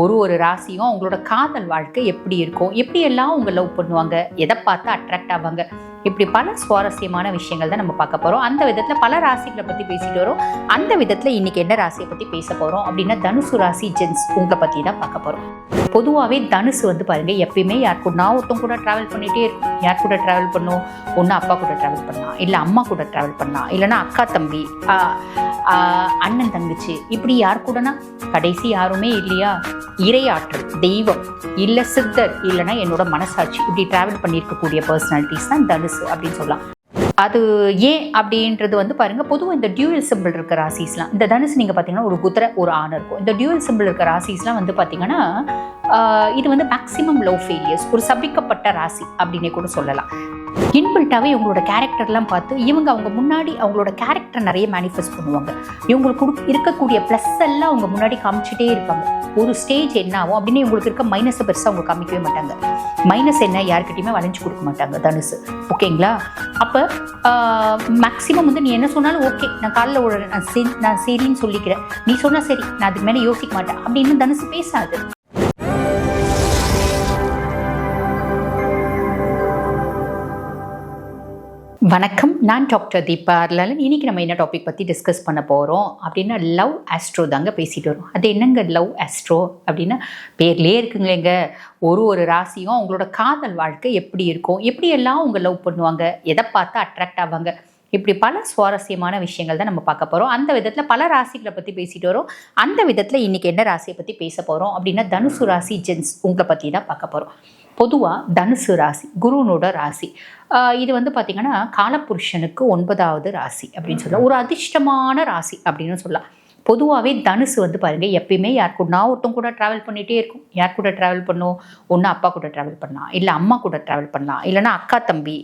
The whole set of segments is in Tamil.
ஒரு ராசியும் அவங்களோட காதல் வாழ்க்கை எப்படி இருக்கும், எப்படியெல்லாம் அவங்க லவ் பண்ணுவாங்க, எதை பார்த்து அட்ராக்ட் ஆவாங்க, இப்படி பல சுவாரஸ்யமான விஷயங்கள் தான் நம்ம பார்க்க போகிறோம். அந்த விதத்தில் பல ராசிகளை பற்றி பேசிட்டு வரோம். அந்த விதத்தில் இன்னைக்கு என்ன ராசியை பற்றி பேச போகிறோம் அப்படின்னா தனுசு ராசி ஜென்ஸ் உங்களை பற்றி தான் பார்க்க போகிறோம். பொதுவாகவே தனுசு வந்து பாருங்க, எப்பயுமே யார் கூட ஒருத்தவங்க கூட ட்ராவல் பண்ணிகிட்டே இருக்கும். யார் கூட ட்ராவல் பண்ணும்? ஒன்று அப்பா கூட ட்ராவல் பண்ணலாம், இல்லை அம்மா கூட ட்ராவல் பண்ணலாம், இல்லைன்னா அக்கா தம்பி, அண்ணன் தங்கச்சி, இப்படி யார் கூடனா கடைசி யாருமே இல்லையா, இறையாற்றல், தெய்வம், இல்லை சித்தர், இல்லைன்னா என்னோட மனசாட்சி, இப்படி ட்ராவல் பண்ணியிருக்கக்கூடிய பர்சனாலிட்டிஸ் தான் தனுசு அப்படின்னு சொல்லலாம். அது ஏன் அப்படின்றது வந்து பாருங்க, பொதுவாக இந்த டியூவல் சிம்பிள் இருக்க ராசிஸ்லாம், இந்த தனுசு நீங்கள் பார்த்தீங்கன்னா ஒரு குதிரை ஒரு ஆண் இருக்கும். இந்த டியூவல் சிம்பிள் இருக்க ராசிஸ்லாம் வந்து பார்த்தீங்கன்னா இது வந்து மேக்ஸிமம் லவ் ஃபெயிலியர்ஸ், ஒரு சபிக்கப்பட்ட ராசி அப்படின்னே கூட சொல்லலாம். இன்பில்ட்டாகவே இவங்களோட கேரக்டர்லாம் பார்த்து அவங்க முன்னாடி அவங்களோட கேரக்டர் நிறைய மேனிஃபெஸ்ட் பண்ணுவாங்க. இவங்களுக்கு இருக்கக்கூடிய ப்ளஸ் எல்லாம் அவங்க முன்னாடி காமிச்சிட்டே இருப்பாங்க. ஒரு ஸ்டேஜ் என்ன ஆகும் அப்படின்னு இவங்களுக்கு இருக்க மைனஸை பெருசாக அவங்க காமிக்கவே மாட்டாங்க. மைனஸ் என்ன யார்கிட்டையுமே வளைஞ்சு கொடுக்க மாட்டாங்க தனுசு, ஓகேங்களா? அப்போ மேக்ஸிமம் வந்து நீ என்ன சொன்னாலும் ஓகே, நான் காலைல நான் சரின்னு சொல்லிக்கிறேன், நீ சொன்னால் சரி, நான் அதுக்கு மேலே யோசிக்க மாட்டேன் அப்படின்னு தனுசு பேசாது. வணக்கம், நான் டாக்டர் தீபா அர்லாலன். இன்றைக்கி நம்ம என்ன டாபிக் பற்றி டிஸ்கஸ் பண்ண போகிறோம் அப்படின்னா லவ் ஆஸ்ட்ரோ தாங்க பேசிகிட்டு வரோம். அது என்னங்க லவ் ஆஸ்ட்ரோ அப்படின்னா, பேர்லேயே இருக்குங்களேங்க, ஒரு ராசியும் அவங்களோட காதல் வாழ்க்கை எப்படி இருக்கும், எப்படியெல்லாம் அவங்க லவ் பண்ணுவாங்க, எதை பார்த்து அட்ராக்ட் ஆவாங்க, இப்படி பல சுவாரஸ்யமான விஷயங்கள் தான் நம்ம பார்க்க போகிறோம். அந்த விதத்தில் பல ராசிகளை பற்றி பேசிட்டு வரோம். அந்த விதத்தில் இன்றைக்கி என்ன ராசியை பற்றி பேச போகிறோம் அப்படின்னா தனுசு ராசி ஜென்ஸ் உங்களை பற்றி தான் பார்க்க போகிறோம். பொதுவாக தனுசு ராசி குருனோட ராசி. இது வந்து பார்த்திங்கன்னா காலபுருஷனுக்கு 9வது ராசி அப்படின்னு சொல்லலாம். ஒரு அதிர்ஷ்டமான ராசி அப்படின்னு சொல்லலாம். பொதுவாகவே தனுசு வந்து பாருங்கள், எப்பயுமே யார் கூட ஒருத்தவங்க கூட ட்ராவல் பண்ணிகிட்டே இருக்கும். யார் கூட ட்ராவல் பண்ணும்? ஒன்று அப்பா கூட ட்ராவல் பண்ணலாம், இல்லை அம்மா கூட ட்ராவல் பண்ணலாம், இல்லைன்னா அக்கா தம்பி,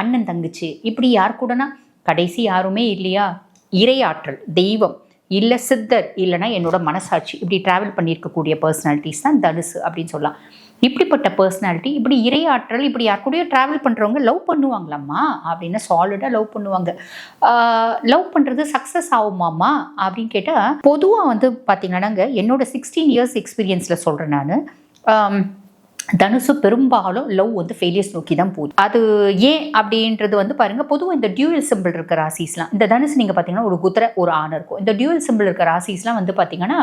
அண்ணன் தங்கச்சி, இப்படி யார் கூடனா கடைசி யாருமே இல்லையா, இறையாற்றல், தெய்வம், இல்லை சித்தர், இல்லைன்னா என்னோட மனசாட்சி, இப்படி ட்ராவல் பண்ணியிருக்கக்கூடிய பர்சனாலிட்டிஸ் தான் தனுசு அப்படின்னு சொல்லலாம். இப்படிப்பட்ட பர்சனாலிட்டி, இப்படி இறையாற்றல், இப்படி யார் கூடயோ ட்ராவல் பண்ணுறவங்க லவ் பண்ணுவாங்களாம்மா அப்படின்னு சாலிடாக லவ் பண்ணுவாங்க. லவ் பண்ணுறது சக்ஸஸ் ஆகுமாம்மா அப்படின்னு கேட்டால், பொதுவாக வந்து பார்த்தீங்கன்னாங்க என்னோட 16 இயர்ஸ் எக்ஸ்பீரியன்ஸில் சொல்கிறேன் நான், தனுசு பெரும்பாலும் லவ் வந்து ஃபெயிலியர்ஸ் நோக்கி தான் போகுது. அது ஏன் அப்படின்றது வந்து பாருங்கள், பொதுவாக இந்த டியூவல் சிம்பிள் இருக்க ராசிஸ்லாம், இந்த தனுசு நீங்கள் பார்த்தீங்கன்னா ஒரு குதிரை ஒரு ஆண் இருக்கும். இந்த டியூவல் சிம்பிள் இருக்க ராசிஸ்லாம் வந்து பார்த்தீங்கன்னா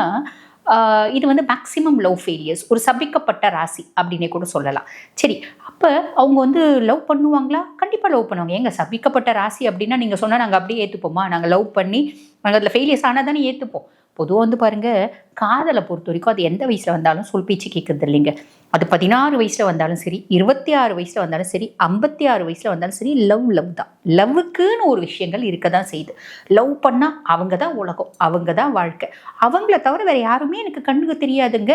இது வந்து மேக்ஸிமம் லவ் ஃபெயிலியர்ஸ், ஒரு சபிக்கப்பட்ட ராசி அப்படின்னே கூட சொல்லலாம். சரி, அப்போ அவங்க வந்து லவ் பண்ணுவாங்களா? கண்டிப்பாக லவ் பண்ணுவாங்க. எங்க சபிக்கப்பட்ட ராசி அப்படின்னா நீங்கள் சொன்னால் நாங்கள் அப்படியே ஏற்றுப்போமா? நாங்கள் லவ் பண்ணி நாங்கள் அதில் ஃபெயிலியர்ஸ் ஆனால் தானே ஏற்றுப்போம். பொதுவாக வந்து பாருங்கள், காதலை பொறுத்த வரைக்கும் அது எந்த வயசில் வந்தாலும் சொல் பேச்சு கேட்குறது இல்லைங்க. அது 16 வயசில் வந்தாலும் சரி, 26 வயசில் வந்தாலும் சரி, 56 வயசில் வந்தாலும் சரி, லவ் தான். லவ்வுக்குன்னு ஒரு விஷயங்கள் இருக்க தான் செய்யுது. லவ் பண்ணால் அவங்க தான் உலகம், அவங்க தான் வாழ்க்கை, அவங்கள தவிர வேறு யாருமே எனக்கு கண்ணுக்கு தெரியாதுங்க,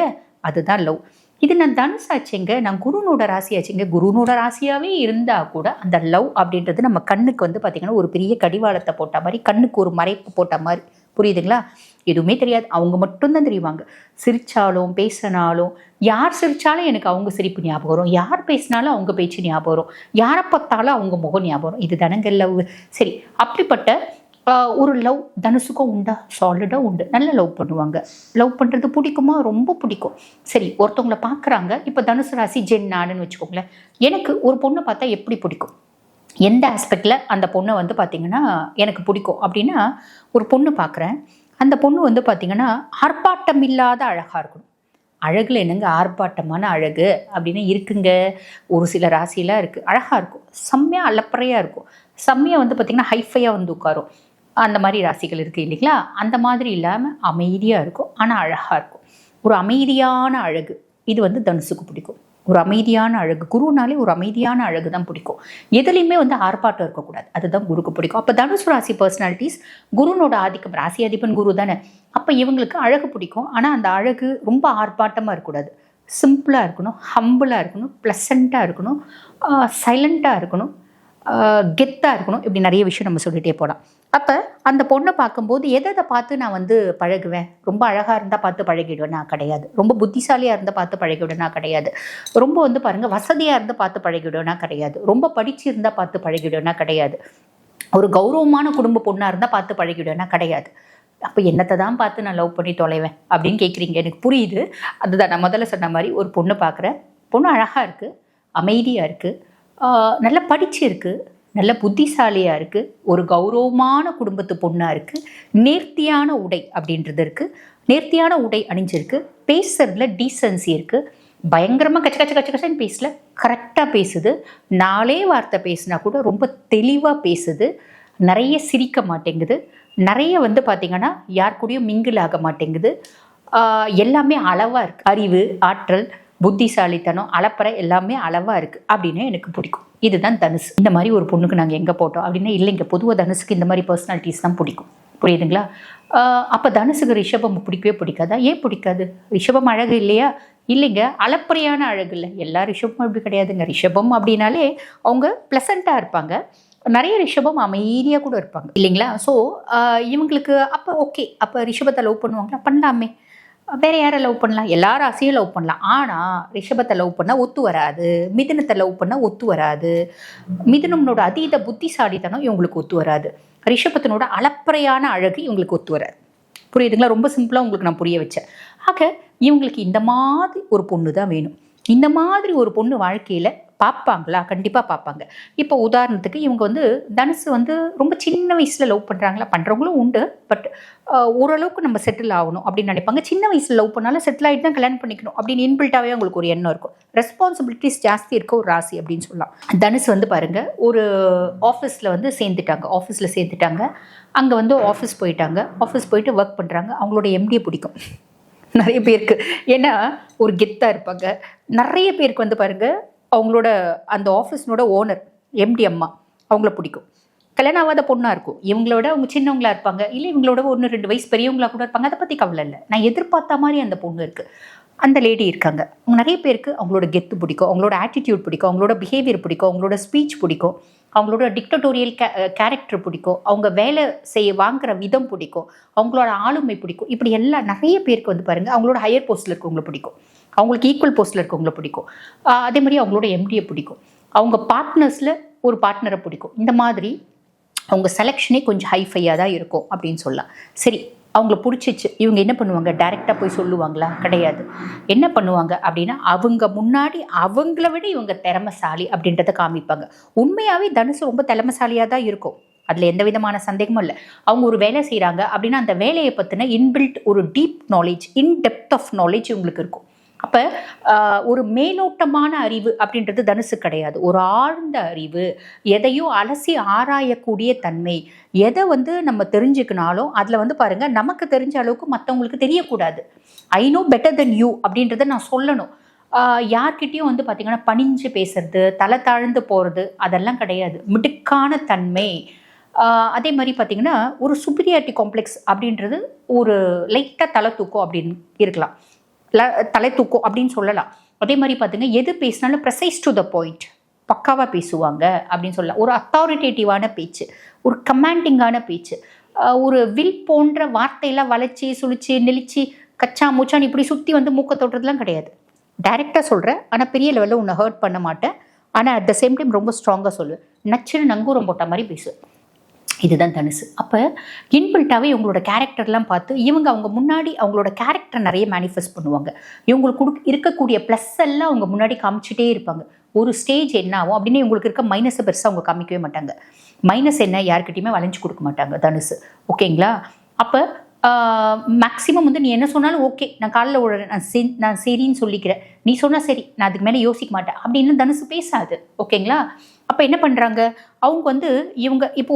அதுதான் லவ். இது நான் தனுசாச்சுங்க, நான் குருனோட ராசியாச்சுங்க. குருனோட ராசியாகவே இருந்தால் கூட அந்த லவ் அப்படின்றது நம்ம கண்ணுக்கு வந்து பார்த்திங்கன்னா ஒரு பெரிய கடிவாளத்தை போட்ட மாதிரி, கண்ணுக்கு ஒரு மறைப்பு போட்ட மாதிரி, புரியுதுங்களா? எதுவுமே தெரியாது, அவங்க மட்டும்தான் தெரியுவாங்க. சிரித்தாலும் பேசினாலும், யார் சிரித்தாலும் எனக்கு அவங்க சிரிப்பு ஞாபகம் வரும், யார் பேசினாலும் அவங்க பேச்சு ஞாபகம் வரும், யாரை பார்த்தாலும் அவங்க முகம் ஞாபகம் வரும். இது தானங்க லவ். சரி, அப்படிப்பட்ட ஒரு லவ் தனுசுக்கும் உண்டா? சாலிடாக உண்டு. நல்லா லவ் பண்ணுவாங்க. லவ் பண்ணுறது பிடிக்குமா? ரொம்ப பிடிக்கும். சரி, ஒருத்தவங்களை பார்க்குறாங்க, இப்போ தனுசு ராசி ஜென் நாடுன்னு வச்சுக்கோங்களேன். எனக்கு ஒரு பொண்ணை பார்த்தா எப்படி பிடிக்கும், எந்த ஆஸ்பெக்டில் அந்த பொண்ணை வந்து பார்த்திங்கன்னா எனக்கு பிடிக்கும் அப்படின்னா, ஒரு பொண்ணு பார்க்குறேன், அந்த பொண்ணு வந்து பார்த்திங்கன்னா ஆர்ப்பாட்டம் இல்லாத அழகாக இருக்கணும். அழகில் என்னங்க ஆர்ப்பாட்டமான அழகு அப்படின்னு இருக்குங்க. ஒரு சில ராசியெலாம் இருக்குது, அழகாக இருக்கும், செம்மையாக அலப்பறையாக இருக்கும், செம்மையாக வந்து பார்த்திங்கன்னா ஹைஃபையாக வந்து உட்காரும். அந்த மாதிரி ராசிகள் இருக்குது இல்லைங்களா? அந்த மாதிரி இல்லாமல் அமைதியாக இருக்கும், ஆனால் அழகாக இருக்கும். ஒரு அமைதியான அழகு, இது வந்து தனுசுக்கு பிடிக்கும். ஒரு அமைதியான அழகு, குருனாலே ஒரு அமைதியான அழகு தான் பிடிக்கும். எதுலேயுமே வந்து ஆர்ப்பாட்டம் இருக்கக்கூடாது, அதுதான் குருக்கு பிடிக்கும். அப்போ தனுசு ராசி பர்சனாலிட்டிஸ், குருனோட ஆதிக்கம், ராசி அதிபன் குரு தானே. அப்போ இவங்களுக்கு அழகு பிடிக்கும், ஆனால் அந்த அழகு ரொம்ப ஆர்ப்பாட்டமாக இருக்கக்கூடாது. சிம்பிளாக இருக்கணும், ஹம்பிளாக இருக்கணும், ப்ளசண்ட்டாக இருக்கணும், சைலண்ட்டாக இருக்கணும், கெத்தாக இருக்கணும். இப்படி நிறைய விஷயம் நம்ம சொல்லிகிட்டே போகலாம். அப்போ அந்த பொண்ணை பார்க்கும்போது எதை பார்த்து நான் வந்து பழகுவேன்? ரொம்ப அழகாக இருந்தால் பார்த்து பழகிடுவேன் நான் கிடையாது. ரொம்ப புத்திசாலியாக இருந்தால் பார்த்து பழகிவிடுவேன் நான் கிடையாது. ரொம்ப வந்து பாருங்கள் வசதியாக இருந்தால் பார்த்து பழகிவிடுவேன் நான் கிடையாது. ரொம்ப படிச்சு இருந்தால் பார்த்து பழகிவிடுவேன் நான் கிடையாது. ஒரு கௌரவமான குடும்ப பொண்ணாக இருந்தால் பார்த்து பழகிவிடுவேன் நான் கிடையாது. அப்போ என்னத்தை தான் பார்த்து நான் லவ் பண்ணி தொலைவேன் அப்படின்னு கேட்குறீங்க. எனக்கு புரியுது. அதுதான் நான் முதல்ல சொன்ன மாதிரி ஒரு பொண்ணு பார்க்குறேன். பொண்ணு அழகாக இருக்குது, அமைதியாக இருக்குது, நல்லா படிச்சிருக்கு, நல்ல புத்திசாலியாக இருக்குது, ஒரு கௌரவமான குடும்பத்து பொண்ணாக இருக்குது, நேர்த்தியான உடை அப்படின்றது இருக்குது, நேர்த்தியான உடை அணிஞ்சிருக்கு, பேசுறதுல டீசன்சி இருக்குது, பயங்கரமாக கச்ச கச்ச கச்ச கச்சன்னு பேசல, கரெக்டாக பேசுது, 4 வார்த்தை பேசினா கூட ரொம்ப தெளிவாக பேசுது, நிறைய சிரிக்க மாட்டேங்குது, நிறைய பார்த்திங்கன்னா யார் கூடயும் மிங்கிள் ஆக மாட்டேங்குது, எல்லாமே அளவாக இருக்குது, அறிவு, ஆற்றல், புத்திசாலித்தனம், அளப்பறை எல்லாமே அளவாக இருக்குது அப்படின்னு எனக்கு பிடிக்கும். இதுதான் தனுசு. இந்த மாதிரி ஒரு பொண்ணுக்கு நாங்கள் எங்கே போட்டோம் அப்படின்னா இல்லைங்க, பொதுவாக தனுசுக்கு இந்த மாதிரி பர்சனாலிட்டிஸ் தான் பிடிக்கும். புரியுதுங்களா? அப்போ தனுசுக்கு ரிஷபம் பிடிக்கவே பிடிக்காதா? ஏன் பிடிக்காது? ரிஷபம் அழகு இல்லையா? இல்லைங்க, அளப்பறையான அழகு இல்லை. எல்லா ரிஷபமும் அப்படி கிடையாதுங்க. ரிஷபம் அப்படின்னாலே அவங்க ப்ளசண்ட்டாக இருப்பாங்க, நிறைய ரிஷபம் அமைதியாக கூட இருப்பாங்க இல்லைங்களா? ஸோ இவங்களுக்கு அப்போ ஓகே, அப்போ ரிஷபத்தை லவ் பண்ணுவாங்களா? பண்ணலாமே. வேறு யாரை லவ் பண்ணலாம்? எல்லா ராசியும் லவ் பண்ணலாம். ஆனால் ரிஷபத்தை லவ் பண்ணால் ஒத்து வராது, மிதுனத்தை லவ் பண்ணால் ஒத்து வராது, மிதுனம்னோட அதீத புத்திசாலித்தனம் இவங்களுக்கு ஒத்து வராது, ரிஷபத்தினோட அளப்பறையான அழகு இவங்களுக்கு ஒத்து வராது. புரியுதுங்களா? ரொம்ப சிம்பிளாக உங்களுக்கு நான் புரிய வச்சேன். ஆக இவங்களுக்கு இந்த மாதிரி ஒரு பொண்ணு தான் வேணும். இந்த மாதிரி ஒரு பொண்ணு வாழ்க்கையில் பார்ப்பாங்களா? கண்டிப்பாக பார்ப்பாங்க. இப்போ உதாரணத்துக்கு இவங்க தனுசு ரொம்ப சின்ன வயசில் லவ் பண்ணுறாங்களா? பண்ணுறவங்களும் உண்டு. பட் ஓரளவுக்கு நம்ம செட்டில் ஆகணும் அப்படின்னு நினைப்பாங்க. சின்ன வயசில் லவ் பண்ணாலும் செட்டில் ஆகிட்டு தான் கல்யாணம் பண்ணிக்கணும் அப்படின்னு இன்பில்ட்டாகவே அவங்களுக்கு ஒரு எண்ணம் இருக்கும். ரெஸ்பான்சிபிலிட்டிஸ் ஜாஸ்தி இருக்க ஒரு ராசி அப்படின்னு சொல்லலாம். தனுசு பாருங்கள், ஒரு ஆஃபீஸில் சேர்ந்துட்டாங்க. அங்கே ஆஃபீஸ் போயிட்டாங்க. ஆஃபீஸ் போயிட்டு ஒர்க் பண்ணுறாங்க. அவங்களோட எம்டியை பிடிக்கும் நிறைய பேருக்கு. ஏன்னா ஒரு கெத்தாக இருப்பாங்க. நிறைய பேருக்கு பாருங்கள், அவங்களோட அந்த ஆஃபீஸ்னோட ஓனர் எம்டி அம்மா அவங்கள பிடிக்கும். கல்யாணம் ஆகாத பொண்ணாக இருக்கும், இவங்களோட அவங்க சின்னவங்களா இருப்பாங்க, இல்லை இவங்களோட 1-2 வயசு பெரியவங்களா கூட இருப்பாங்க. அதை பற்றி கவலை இல்லை. நான் எதிர்பார்த்த மாதிரி அந்த பொண்ணு இருக்குது, அந்த லேடி இருக்காங்க. அவங்க நிறைய பேருக்கு அவங்களோட கெத்து பிடிக்கும், அவங்களோட ஆட்டிடியூட் பிடிக்கும், அவங்களோட பிஹேவியர் பிடிக்கும், அவங்களோட ஸ்பீச் பிடிக்கும், அவங்களோட டிக்டட்டோரியல் கேரக்டர் பிடிக்கும், அவங்க வேலை வாங்குற விதம் பிடிக்கும், அவங்களோட ஆளுமை பிடிக்கும். இப்படி எல்லாம் நிறைய பேருக்கு பாருங்கள், அவங்களோட ஹையர் போஸ்ட்டில் இருக்கவங்கள பிடிக்கும், அவங்களுக்கு ஈக்குவல் போஸ்ட்டில் இருக்கவங்கள பிடிக்கும். அதே மாதிரி அவங்களோட எம்டியை பிடிக்கும், அவங்க பார்ட்னர்ஸில் ஒரு பார்ட்னரை பிடிக்கும். இந்த மாதிரி அவங்க செலெக்ஷனே கொஞ்சம் ஹைஃபையாக தான் இருக்கும் அப்படின்னு சொல்லலாம். சரி, அவங்கள பிடிச்சிச்சு, இவங்க என்ன பண்ணுவாங்க? டைரெக்டாக போய் சொல்லுவாங்களா? கிடையாது. என்ன பண்ணுவாங்க அப்படின்னா, அவங்க முன்னாடி அவங்கள விட இவங்க திறமைசாலி அப்படின்றத காமிப்பாங்க. உண்மையாகவே தனுசு ரொம்ப திறமைசாலியாக தான் இருக்கும், அதில் எந்த விதமான சந்தேகமும் இல்லை. அவங்க ஒரு வேலை செய்கிறாங்க அப்படின்னா அந்த வேலையை பற்றின இன்பில்ட் ஒரு deep knowledge, in depth of knowledge இவங்களுக்கு இருக்கும். அப்போ ஒரு மேலோட்டமான அறிவு அப்படின்றது தனுசு கிடையாது, ஒரு ஆழ்ந்த அறிவு, எதையும் அலசி ஆராயக்கூடிய தன்மை. எதை நம்ம தெரிஞ்சுக்கினாலும் அதில் பாருங்கள், நமக்கு தெரிஞ்ச அளவுக்கு மற்றவங்களுக்கு தெரியக்கூடாது. I know better then you அப்படின்றத நான் சொல்லணும். யார்கிட்டையும் பார்த்திங்கன்னா பணிஞ்சு பேசுறது, தலை தாழ்ந்து போகிறது, அதெல்லாம் கிடையாது. மிடுக்கான தன்மை. அதே மாதிரி பார்த்திங்கன்னா ஒரு சுப்பீரியாரிட்டி காம்ப்ளெக்ஸ் அப்படின்றது ஒரு லைட்டாக தலை தூக்கம் அப்படின்னு இருக்கலாம், தலை தூக்கம் அப்படின்னு சொல்லலாம். அதே மாதிரி பார்த்திங்கன்னா எது பேசினாலும் ப்ரெசைஸ் டு த பாயிண்ட், பக்காவாக பேசுவாங்க அப்படின்னு சொல்லலாம். ஒரு அத்தாரிட்டேட்டிவான பேச்சு, ஒரு கமாண்டிங்கான பேச்சு, ஒரு வில் போன்ற வார்த்தையெல்லாம் வளைச்சி சுழிச்சு நெளிச்சு கச்சா மூச்சான்னு இப்படி சுற்றி மூக்க தொட்டுறதுலாம் கிடையாது. டைரெக்டாக சொல்கிறேன், ஆனால் பெரிய லெவலில் உன்னை ஹர்ட் பண்ண மாட்டேன், ஆனால் அட் த சேம் டைம் ரொம்ப ஸ்ட்ராங்காக சொல்லுவேன், நச்சுன்னு நங்கூரம் போட்ட மாதிரி பேசுவேன். இதுதான் தனுசு. அப்போ இன்பில்ட்டாகவே இவங்களோட கேரக்டர்லாம் பார்த்து அவங்க முன்னாடி அவங்களோட கேரக்டரை நிறைய மேனிஃபெஸ்ட் பண்ணுவாங்க. இவங்களுக்கு இருக்கக்கூடிய ப்ளஸ் எல்லாம் அவங்க முன்னாடி காமிச்சிட்டே இருப்பாங்க. ஒரு ஸ்டேஜ் என்ன ஆகும் அப்படின்னு இவங்களுக்கு இருக்க மைனஸை பெருசாக அவங்க காமிக்கவே மாட்டாங்க. மைனஸ் என்ன யார்கிட்டையுமே வளைஞ்சு கொடுக்க மாட்டாங்க தனுசு. ஓகேங்களா? அப்போ மேக்ஸிமம் நீ என்ன சொன்னாலும் ஓகே, நான் காலைல விடுறேன், நான் சரின்னு சொல்லிக்கிறேன், நீ சொன்னால் சரி, நான் அதுக்கு மேலே யோசிக்க மாட்டேன் அப்படின்னு தனுசு பேசாது. ஓகேங்களா? அப்போ என்ன பண்ணுறாங்க அவங்க இவங்க இப்போ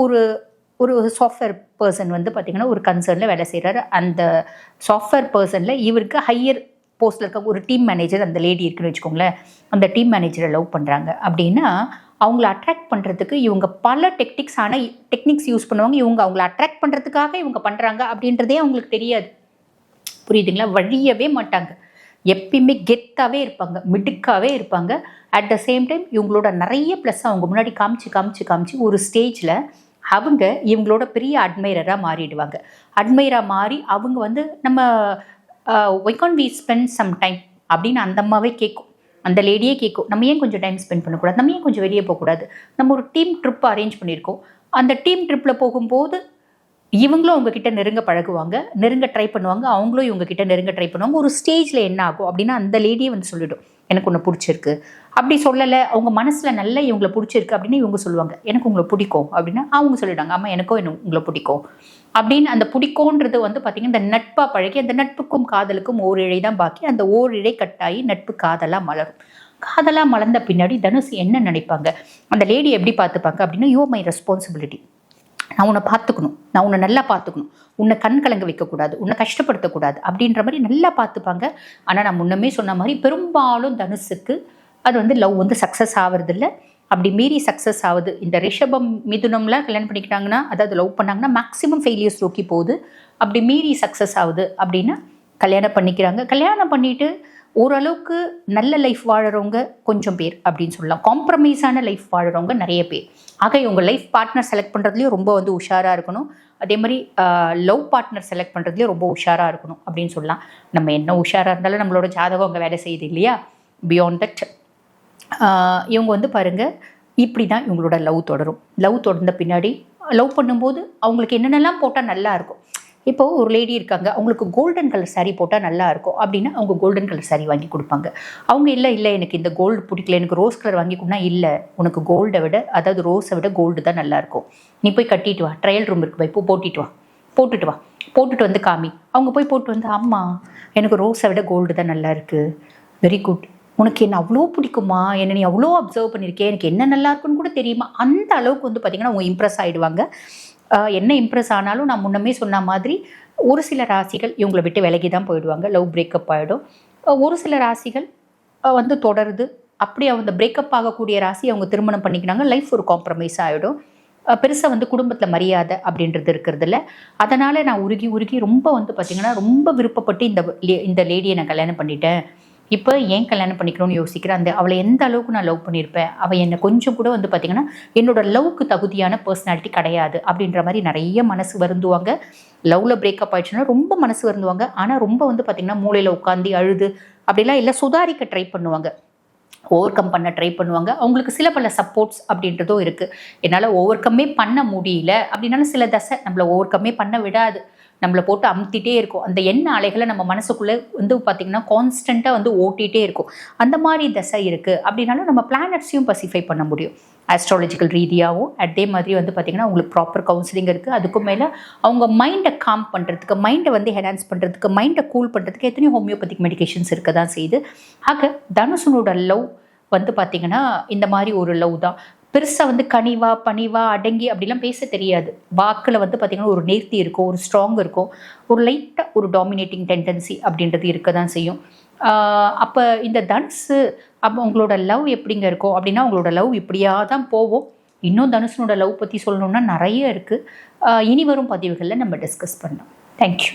ஒரு சாஃப்ட்வேர் பர்சன் பார்த்திங்கன்னா ஒரு கன்சர்னில் வேலை செய்கிறாரு. அந்த சாஃப்ட்வேர் பர்சனில் இவருக்கு ஹையர் போஸ்ட்டில் இருக்க ஒரு டீம் மேனேஜர் அந்த லேடி இருக்குன்னு வச்சுக்கோங்களேன். அந்த டீம் மேனேஜரை லவ் பண்ணுறாங்க அப்படின்னா அவங்கள அட்ராக்ட் பண்ணுறதுக்கு இவங்க பல டெக்னிக்ஸ் யூஸ் பண்ணுவாங்க. அவங்கள அட்ராக்ட் பண்ணுறதுக்காக இவங்க பண்ணுறாங்க அப்படின்றதே அவங்களுக்கு தெரியாது. புரியுதுங்களா? வழியவே மாட்டாங்க. எப்பயுமே கெத்தாகவே இருப்பாங்க, மிடுக்காகவே இருப்பாங்க. அட் த சேம் டைம் இவங்களோட நிறைய ப்ளஸ் அவங்க முன்னாடி காமிச்சு ஒரு ஸ்டேஜில் அவங்க இவங்களோட பெரிய அட்மைரராக மாறிடுவாங்க. அட்மைராக மாறி அவங்க நம்ம why can't we spend some time அப்படின்னு அந்த அம்மாவே கேட்கும், அந்த லேடியே கேட்கும், நம்ம ஏன் கொஞ்சம் டைம் ஸ்பெண்ட் பண்ணக்கூடாது, நம்ம ஏன் கொஞ்சம் வெளியே போகக்கூடாது, நம்ம ஒரு டீம் ட்ரிப் அரேஞ்ச் பண்ணியிருக்கோம், அந்த டீம் ட்ரிப்பில் போகும்போது இவங்களும் உங்ககிட்ட நெருங்க பழகுவாங்க, நெருங்க ட்ரை பண்ணுவாங்க, அவங்களும் இவங்ககிட்ட நெருங்க ட்ரை பண்ணுவாங்க. ஒரு ஸ்டேஜில் என்ன ஆகும் அப்படின்னா அந்த லேடியே வந்து சொல்லிவிடும், எனக்கு ஒன்று பிடிச்சிருக்கு. அப்படி சொல்லலை, அவங்க மனசில் நல்லா இவங்களை பிடிச்சிருக்கு அப்படின்னு இவங்க சொல்லுவாங்க, எனக்கு உங்களை பிடிக்கும் அப்படின்னா அவங்க சொல்லிவிடுவாங்க, ஆமாம் எனக்கும் உங்களை பிடிக்கும் அப்படின்னு. அந்த பிடிக்கும்ன்றது வந்து பார்த்திங்கன்னா இந்த நட்பாக பழகி, அந்த நட்புக்கும் காதலுக்கும் ஓரிழை தான் பாக்கி. அந்த ஓரிழை கட்டாயி நட்பு காதலாக மலரும். காதலாக மலர்ந்த பின்னாடி தனுஷ் என்ன நினைப்பாங்க, அந்த லேடி எப்படி பார்த்துப்பாங்க அப்படின்னா, யூ மை ரெஸ்பான்சிபிலிட்டி, நான் உன்னை பார்த்துக்கணும், நான் உன்னை நல்லா பார்த்துக்கணும், உன்னை கண் கலங்க வைக்கக்கூடாது, உன்னை கஷ்டப்படுத்தக்கூடாது அப்படின்ற மாதிரி நல்லா பார்த்துப்பாங்க. ஆனால் நான் முன்னமே சொன்ன மாதிரி பெரும்பாலும் தனுஷுக்கு அது வந்து லவ் வந்து சக்ஸஸ் ஆகுறதில்ல. அப்படி மீறி சக்ஸஸ் ஆகுது. இந்த ரிஷபம் மிதுனம்லாம் கல்யாணம் பண்ணிக்கிட்டாங்கன்னா, அதாவது லவ் பண்ணாங்கன்னா மேக்ஸிமம் ஃபெயிலியர்ஸ் நோக்கி போகுது. அப்படி மீறி சக்ஸஸ் ஆகுது அப்படின்னா கல்யாணம் பண்ணிக்கிறாங்க. கல்யாணம் பண்ணிட்டு ஓரளவுக்கு நல்ல லைஃப் வாழறவங்க கொஞ்சம் பேர் அப்படின்னு சொல்லலாம், காம்ப்ரமைஸான லைஃப் வாழறவங்க நிறைய பேர். ஆக இவங்க லைஃப் பார்ட்னர் செலக்ட் பண்ணுறதுலேயும் ரொம்ப வந்து உஷாராக இருக்கணும். அதே மாதிரி லவ் பார்ட்னர் செலக்ட் பண்ணுறதுலேயும் ரொம்ப உஷாராக இருக்கணும் அப்படின்னு சொல்லலாம். நம்ம என்ன உஷாராக இருந்தாலும் நம்மளோட ஜாதகம் அங்கே வேலை செய்யுது இல்லையா. பியாண்ட் தட் இவங்க வந்து பாருங்கள், இப்படி தான் இவங்களோட லவ் தொடரும். லவ் தொடர்ந்த பின்னாடி லவ் பண்ணும்போது அவங்களுக்கு என்னென்னலாம் போட்டால் நல்லா இருக்கும். இப்போது ஒரு லேடி இருக்காங்க, அவங்களுக்கு கோல்டன் கலர் சாரீ போட்டால் நல்லா இருக்கும் அப்படின்னா அவங்க கோல்டன் கலர் சாரீ வாங்கி கொடுப்பாங்க. அவங்க இல்லை எனக்கு இந்த கோல்டு பிடிக்கல, எனக்கு ரோஸ் கலர் வாங்கி கொடுனா, இல்லை உனக்கு கோல்டை விட, அதாவது ரோஸை விட கோல்டு தான் நல்லாயிருக்கும், நீ போய் கட்டிட்டு வா, ட்ரையல் ரூம் இருக்கு போய் போட்டுட்டு வா, போட்டுட்டு வந்து காமி. அவங்க போய் போட்டு வந்து, அம்மா எனக்கு ரோஸை விட கோல்டு தான் நல்லா இருக்குது, வெரி குட், உனக்கு என்ன அவ்வளோ பிடிக்குமா, என்னை நீ அவ்வளோ அப்சர்வ் பண்ணியிருக்கேன், எனக்கு என்ன நல்லா இருக்குன்னு கூட தெரியுமா, அந்த அளவுக்கு வந்து பார்த்திங்கன்னா அவங்க இம்ப்ரெஸ் ஆகிடுவாங்க. என்ன இம்ப்ரெஸ் ஆனாலும் நான் முன்னமே சொன்ன மாதிரி ஒரு சில ராசிகள் இவங்களை விட்டு விலகி தான் போயிடுவாங்க, லவ் பிரேக்கப் ஆகிடும். ஒரு சில ராசிகள் வந்து தொடருது. அப்படி அவங்க பிரேக்கப் ஆகக்கூடிய ராசி அவங்க திருமணம் பண்ணிக்கினாங்க, லைஃப் ஒரு காம்ப்ரமைஸ் ஆகிடும். பெருசாக வந்து குடும்பத்தில் மரியாதை அப்படின்றது இருக்கிறதில்ல. அதனால் நான் உருகி ரொம்ப வந்து பார்த்திங்கன்னா ரொம்ப விருப்பப்பட்டு இந்த லேடியை நான் கல்யாணம் பண்ணிட்டேன், இப்போ ஏன் கல்யாணம் பண்ணிக்கணும்னு யோசிக்கிறேன். அவளை எந்த அளவுக்கு நான் லவ் பண்ணியிருப்பேன், அவள் என்னை கொஞ்சம் கூட வந்து பார்த்திங்கன்னா என்னோட லவ்க்கு தகுதியான பர்சனாலிட்டி கிடையாது அப்படின்ற மாதிரி நிறைய மனசு வருந்துவாங்க. லவ்வில் பிரேக்கப் ஆயிடுச்சுன்னா ரொம்ப மனசு வருந்துவாங்க. ஆனால் ரொம்ப வந்து பார்த்திங்கன்னா மூளையில் உட்காந்து அழுது அப்படிலாம் இல்லை, சுதாரிக்க ட்ரை பண்ணுவாங்க, ஓவர் கம் பண்ண ட்ரை பண்ணுவாங்க. அவங்களுக்கு சில பல சப்போர்ட்ஸ் அப்படின்றதும் இருக்குது. என்னால் ஓவர் கம்மே பண்ண முடியல அப்படின்னாலும் சில தசை நம்மளை ஓவர் கம்மே பண்ண விடாது, நம்மளை போட்டு அமுத்திட்டே இருக்கும். அந்த எண்ணெய் அலைகளை நம்ம மனசுக்குள்ளே வந்து பார்த்திங்கன்னா கான்ஸ்டண்ட்டாக வந்து ஓட்டிகிட்டே இருக்கும். அந்த மாதிரி தசை இருக்குது அப்படின்னாலும் நம்ம பிளானட்ஸையும் பசிஃபை பண்ண முடியும் ஆஸ்ட்ராலஜிக்கல் ரீதியாகவும். அதே மாதிரி வந்து பார்த்திங்கன்னா உங்களுக்கு ப்ராப்பர் கவுன்சிலிங் இருக்குது. அதுக்கும் மேலே அவங்க மைண்டை காம் பண்ணுறதுக்கு, மைண்டை வந்து என்ஹான்ஸ் பண்ணுறதுக்கு, மைண்டை கூல் பண்ணுறதுக்கு எத்தனையோ ஹோமியோபதிக் மெடிகேஷன்ஸ் இருக்க தான் செய்யுது. ஆக தனுஷனோட லவ் வந்து பார்த்திங்கன்னா இந்த மாதிரி ஒரு லவ் தான். பெருசாக வந்து கனிவா பணிவா அடங்கி அப்படிலாம் பேச தெரியாது. வாக்கில் வந்து பார்த்திங்கன்னா ஒரு நேர்த்தி இருக்கும், ஒரு ஸ்ட்ராங் இருக்கும், ஒரு லைட்டாக ஒரு டாமினேட்டிங் டெண்டன்சி அப்படின்றது இருக்க தான் செய்யும். அப்போ இந்த தனுசு அப்போ உங்களோட லவ் எப்படிங்க இருக்கும் அப்படின்னா, உங்களோட லவ் இப்படியாக தான் போவோம். இன்னும் தனுஷனோட லவ் பற்றி சொல்லணுன்னா நிறைய இருக்குது. இனி வரும் பதிவுகளில் நம்ம டிஸ்கஸ் பண்ணலாம். தேங்க்யூ.